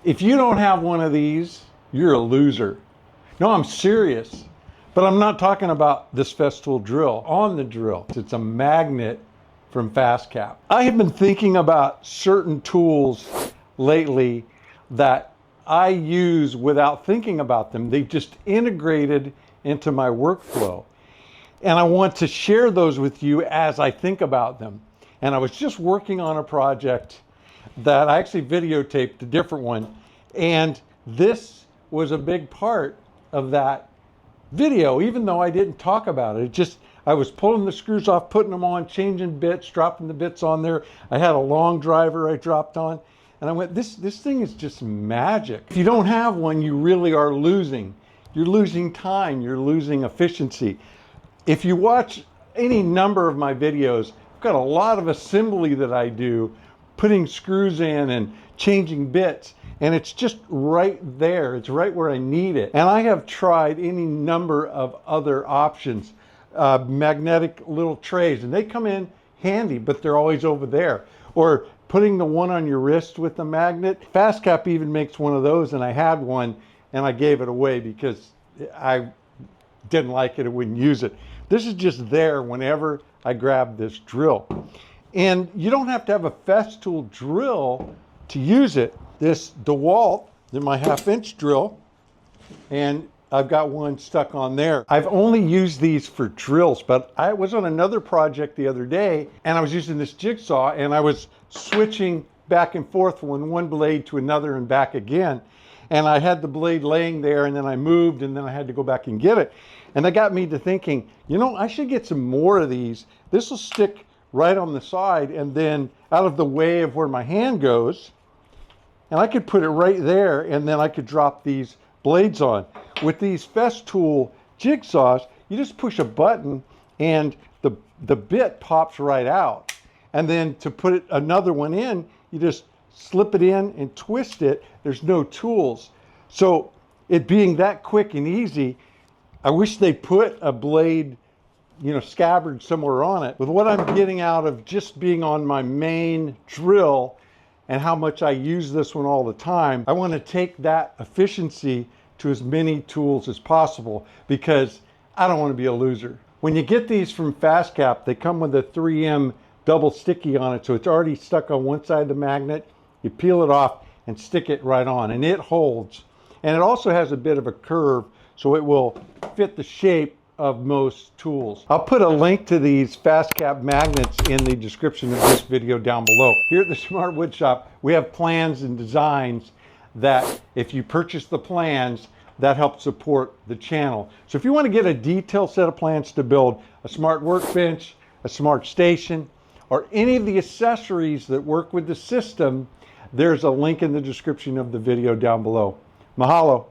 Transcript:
If you don't have one of these, you're a loser. No, I'm serious. But I'm not talking about this Festool drill. On the drill, it's a magnet from FastCap. I have been thinking about certain tools lately that I use without thinking about them. They've just integrated into my workflow. And I want to share those with you as I think about them. And I was just working on a project that I actually videotaped, a different one. And this was a big part of that video, even though I didn't talk about it. I was pulling the screws off, putting them on, changing bits, dropping the bits on there. I had a long driver I dropped on. And I went, this thing is just magic. If you don't have one, you really are losing. You're losing time, you're losing efficiency. If you watch any number of my videos, I've got a lot of assembly that I do, putting screws in and changing bits, and it's just right there. It's right where I need it. And I have tried any number of other options, magnetic little trays, and they come in handy, but they're always over there. Or putting the one on your wrist with the magnet. FastCap even makes one of those, and I had one, and I gave it away because I didn't like it, I wouldn't use it. This is just there whenever I grab this drill. And you don't have to have a Festool drill to use it. This DeWalt, my 1/2-inch drill, and I've got one stuck on there. I've only used these for drills, but I was on another project the other day, and I was using this jigsaw, and I was switching back and forth from one blade to another and back again. And I had the blade laying there, and then I moved, and then I had to go back and get it. And that got me to thinking, you know, I should get some more of these. This will stick right on the side and then out of the way of where my hand goes. And I could put it right there, and then I could drop these blades on. With these Festool jigsaws, you just push a button and the bit pops right out. And then to put another one in, you just slip it in and twist it. There's no tools. So it being that quick and easy, I wish they put a blade, scabbard somewhere on it. With what I'm getting out of just being on my main drill and how much I use this one all the time, I want to take that efficiency to as many tools as possible because I don't want to be a loser. When you get these from FastCap, they come with a 3M double sticky on it, so it's already stuck on one side of the magnet. You peel it off and stick it right on, and it holds. And it also has a bit of a curve, so it will fit the shape of most tools. I'll put a link to these FastCap magnets in the description of this video down below. Here at the Smart Wood Shop, we have plans and designs that if you purchase the plans, that helps support the channel. So if you want to get a detailed set of plans to build a smart workbench, a smart station, or any of the accessories that work with the system, there's a link in the description of the video down below. Mahalo.